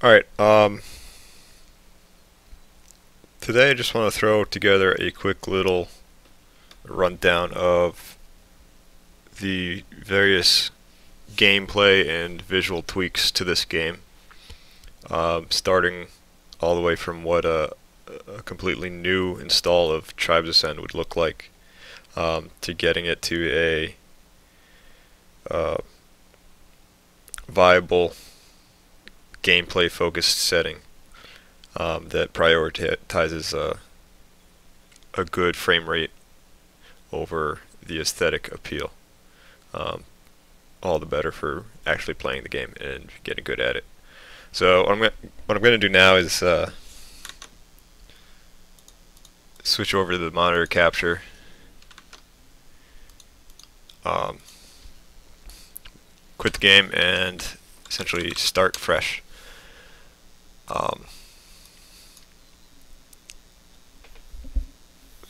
Alright, today I just want to throw together a quick little rundown of the various gameplay and visual tweaks to this game, starting all the way from what a completely new install of Tribes Ascend would look like, to getting it to a viable gameplay focused setting that prioritizes a good frame rate over the aesthetic appeal. All the better for actually playing the game and getting good at it. So what I'm going to do now is switch over to the monitor capture. Quit the game and essentially start fresh.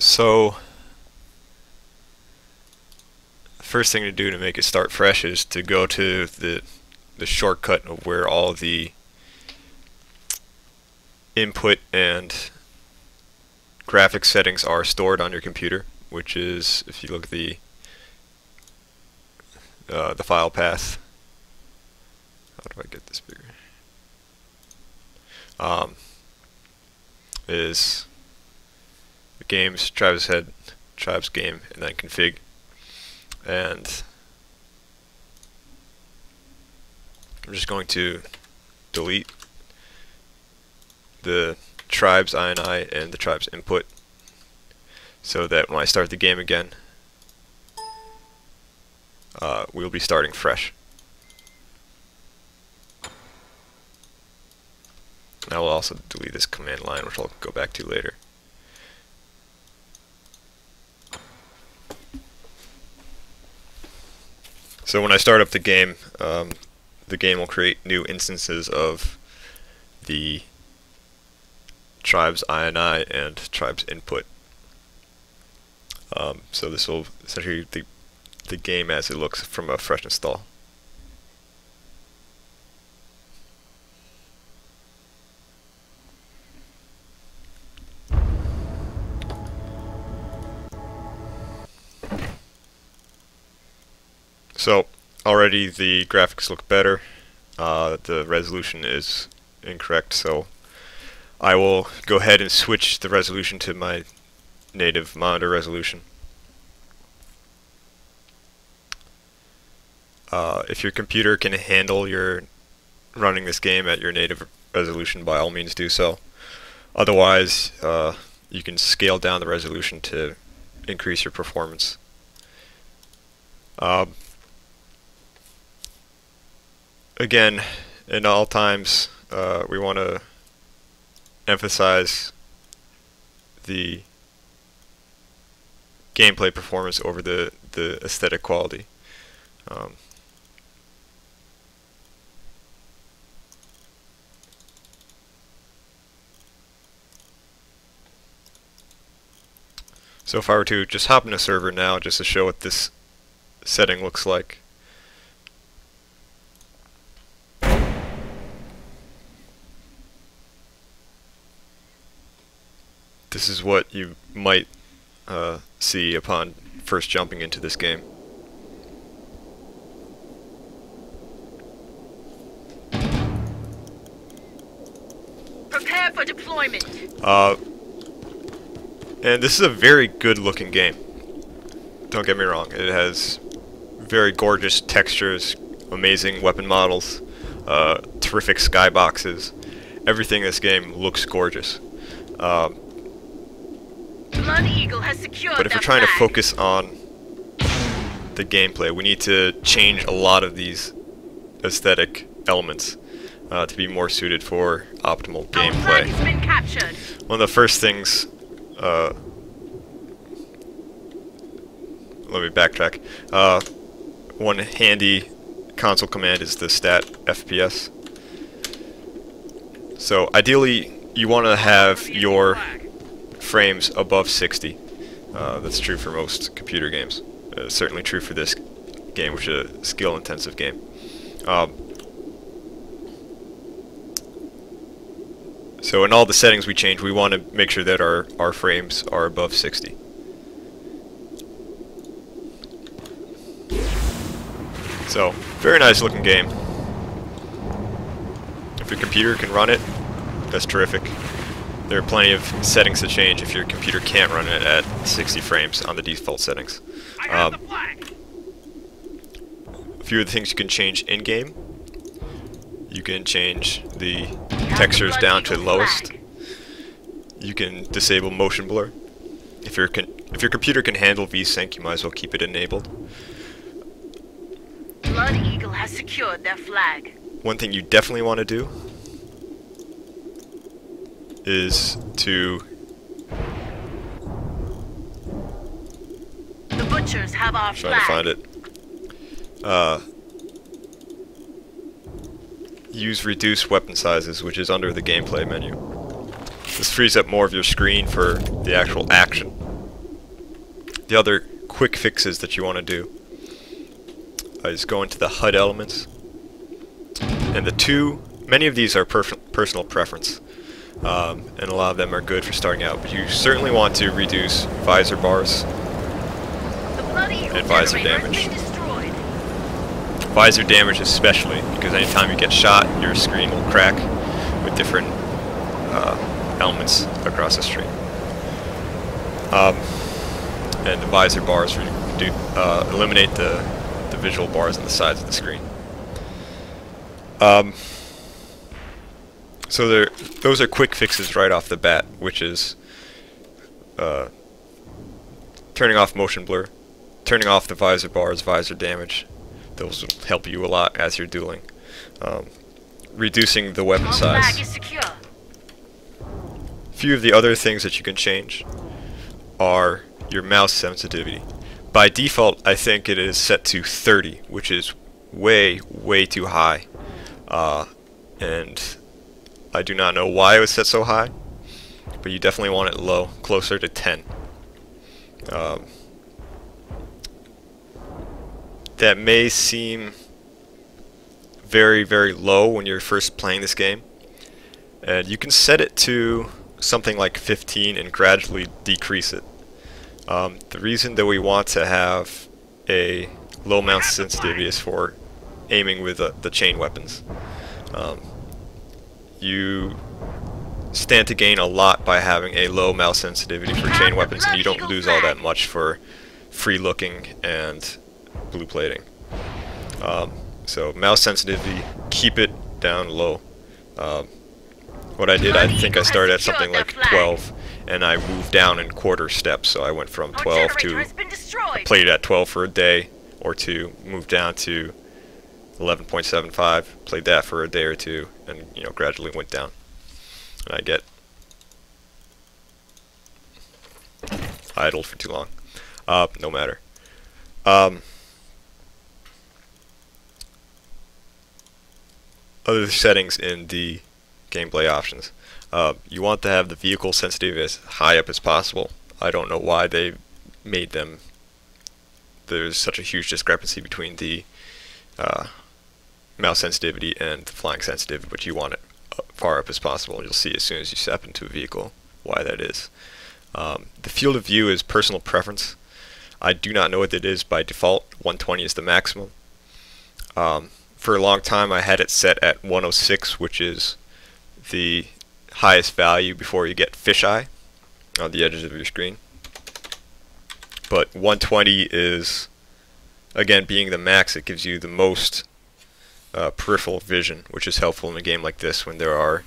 So the first thing to do to make it start fresh is to go to the shortcut of where all the input and graphics settings are stored on your computer, which is, if you look at the file path. How do I get this bigger? Is the games, Tribes Head, Tribes game, and then config. And I'm just going to delete the Tribes INI and the Tribes input so that when I start the game again, we'll be starting fresh. I will also delete this command line, which I'll go back to later. So when I start up the game will create new instances of the Tribes INI and Tribes input. So this will essentially the game as it looks from a fresh install. So already the graphics look better. The resolution is incorrect, so I will go ahead and switch the resolution to my native monitor resolution. If your computer can handle your running this game at your native resolution, by all means do so. Otherwise, you can scale down the resolution to increase your performance. Again, in all times, we want to emphasize the gameplay performance over the aesthetic quality. So if I were to just hop in a server now just to show what this setting looks like. This is what you might see upon first jumping into this game. Prepare for deployment. And this is a very good looking game. Don't get me wrong, it has very gorgeous textures, amazing weapon models, terrific skyboxes. Everything in this game looks gorgeous. Blood Eagle has secured But if we're trying to focus on the gameplay, we need to change a lot of these aesthetic elements to be more suited for optimal gameplay. Our flag has been captured. One of the first things, let me backtrack. One handy console command is the stat FPS. So ideally, you want to have your frames above 60. That's true for most computer games. Certainly true for this game, which is a skill-intensive game. So in all the settings we change, we want to make sure that our frames are above 60. So, very nice looking game. If your computer can run it, that's terrific. There are plenty of settings to change if your computer can't run it at 60 frames on the default settings. A few of the things you can change in-game. You can change the textures down to the lowest. You can disable motion blur. If your computer can handle VSync, you might as well keep it enabled. Blood Eagle has secured their flag. One thing you definitely want to do is to The butchers have our trying flag. to find it. Use reduce weapon sizes, which is under the gameplay menu. This frees up more of your screen for the actual action. The other quick fixes that you want to do is go into the HUD elements, and many of these are personal preference, and a lot of them are good for starting out, but you certainly want to reduce visor bars The Blood Eagle and visor generator damage. has been destroyed. Visor damage especially, because anytime you get shot, your screen will crack with different elements across the screen. And the visor bars eliminate the visual bars on the sides of the screen. So those are quick fixes right off the bat, which is turning off motion blur, turning off the visor bars, visor damage. Those will help you a lot as you're dueling. Reducing the weapon Our flag size. is secure. A few of the other things that you can change are your mouse sensitivity. By default, I think it is set to 30, which is way, way too high. And I do not know why it was set so high, but you definitely want it low, closer to 10. That may seem very, very low when you're first playing this game, and you can set it to something like 15 and gradually decrease it. The reason that we want to have a low mouse sensitivity is for aiming with the chain weapons. You stand to gain a lot by having a low mouse sensitivity for chain weapons, and you don't lose all that much for free looking and blue plating. So mouse sensitivity, keep it down low. What I did, I think I started at something like 12, and I moved down in quarter steps. So I went from 12 to, I played at 12 for a day or two, moved down to 11.75, played that for a day or two, and gradually went down. And I get idled for too long. No matter. Other settings in the gameplay options. You want to have the vehicle sensitivity as high up as possible. I don't know why they made them. There's such a huge discrepancy between the mouse sensitivity and the flying sensitivity, but you want it far up as possible. You'll see as soon as you step into a vehicle why that is. The field of view is personal preference. I do not know what it is by default. 120 is the maximum. For a long time I had it set at 106, which is the highest value before you get fisheye on the edges of your screen. But 120 is, again, being the max, it gives you the most peripheral vision, which is helpful in a game like this when there are,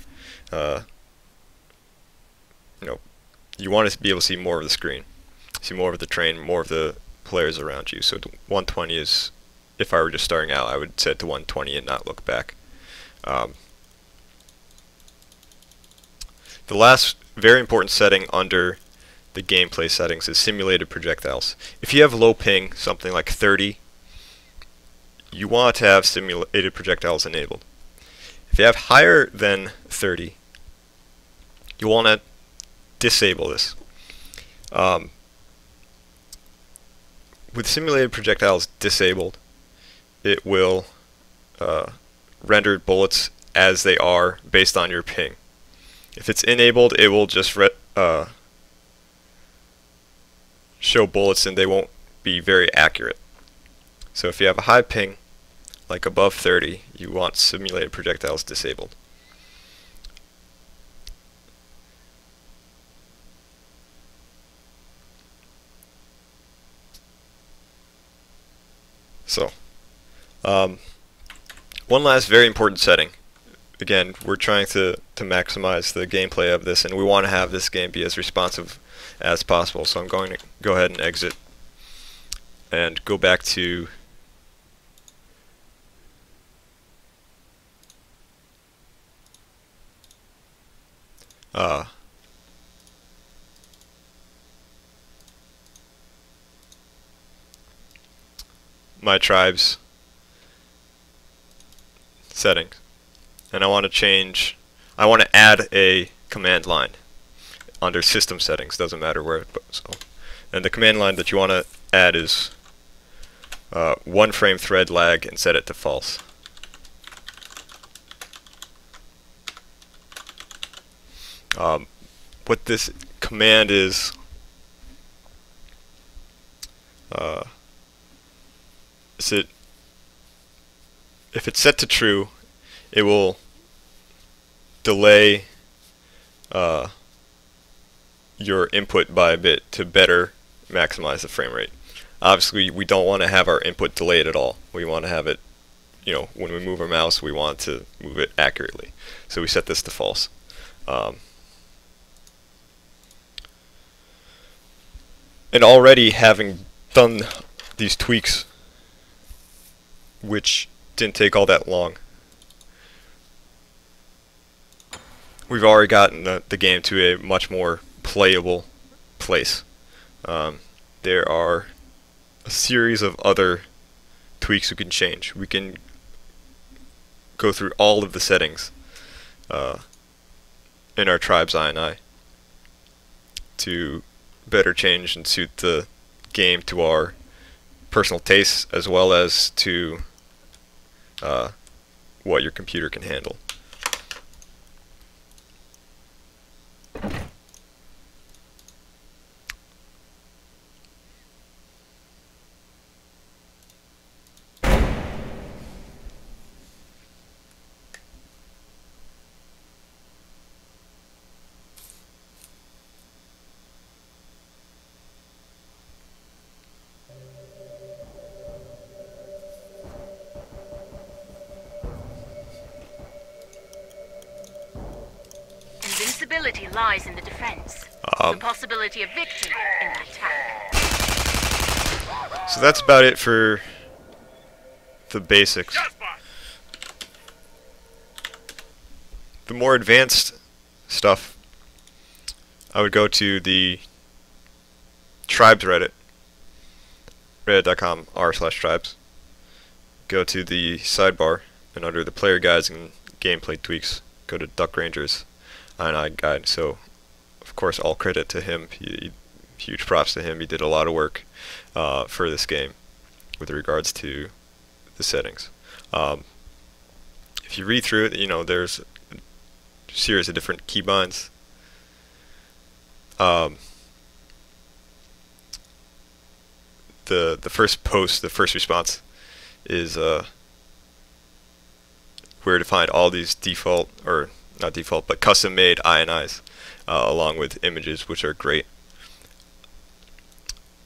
you want to be able to see more of the screen, see more of the terrain, more of the players around you. So 120 is, if I were just starting out, I would set to 120 and not look back. The last very important setting under the gameplay settings is simulated projectiles. If you have low ping, something like 30, you want to have simulated projectiles enabled. If you have higher than 30, you want to disable this. With simulated projectiles disabled, it will render bullets as they are based on your ping. If it's enabled, it will just show bullets and they won't be very accurate. So if you have a high ping, like above 30, you want simulated projectiles disabled. So, one last very important setting. Again, we're trying to maximize the gameplay of this, and we want to have this game be as responsive as possible. So I'm going to go ahead and exit and go back to my tribe's settings, and I want to add a command line under system settings, doesn't matter where it goes. And the command line that you want to add is one frame thread lag, and set it to false. What this command is if it's set to true, it will delay your input by a bit to better maximize the frame rate. Obviously, we don't want to have our input delayed at all. We want to have it, when we move our mouse, we want to move it accurately. So we set this to false. And already having done these tweaks, which didn't take all that long, we've already gotten the game to a much more playable place. There are a series of other tweaks we can change. We can go through all of the settings in our tribe's INI to better change and suit the game to our personal tastes, as well as to what your computer can handle. Invincibility lies in the defense. The possibility of victory in the attack. So that's about it for the basics. The more advanced stuff, I would go to the tribes Reddit, reddit.com/tribes. Go to the sidebar, and under the player guides and gameplay tweaks, go to Duck Ranger's INI guide. So, of course, all credit to him. Huge props to him. He did a lot of work for this game with regards to the settings. If you read through it, there's a series of different keybinds. The first post, the first response, is where to find all these default, or not default, but custom-made INIs, along with images, which are great.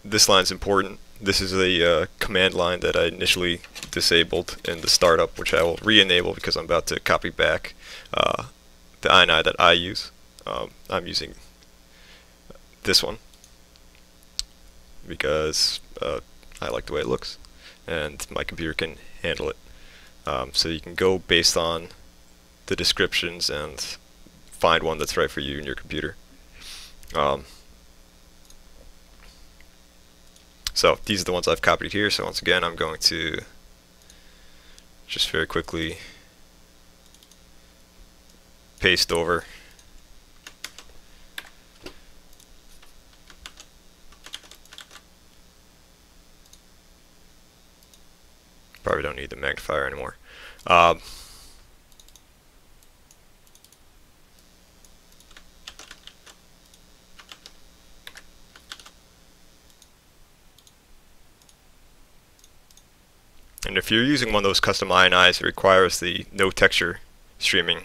This line's important. This is a command line that I initially disabled in the startup, which I will re-enable because I'm about to copy back the INI that I use. I'm using this one because I like the way it looks, and my computer can handle it. So you can go based on the descriptions and find one that's right for you and your computer. So these are the ones I've copied here. So once again, I'm going to just very quickly paste over. Probably don't need the magnifier anymore. And if you're using one of those custom INIs, it requires the no texture streaming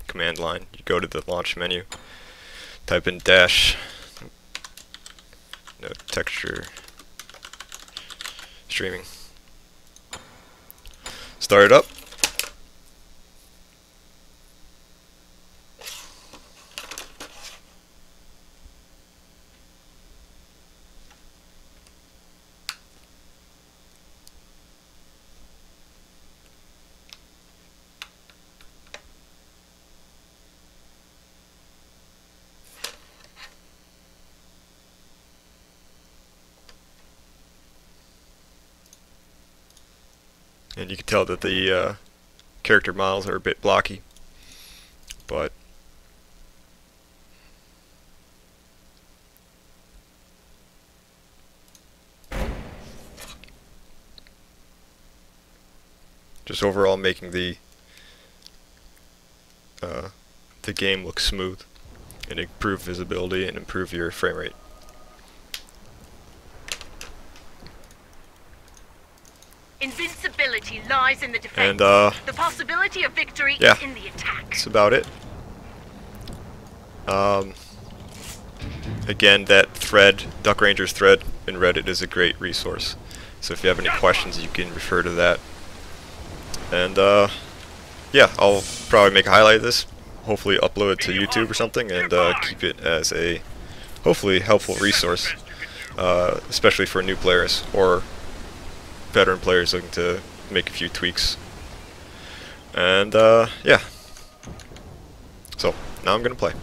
command line. You go to the launch menu, type in dash no texture streaming. Start it up. And you can tell that the character models are a bit blocky, but just overall making the game look smooth and improve visibility and improve your frame rate. Invincibility lies in the defense. And the possibility of victory is in the attack. That's about it. Again, that thread, Duck Ranger's thread in Reddit is a great resource. So if you have any questions, you can refer to that. And yeah, I'll probably make a highlight of this, hopefully upload it to YouTube or something, and keep it as a hopefully helpful resource, especially for new players or veteran players looking to make a few tweaks. And yeah, so now I'm gonna play.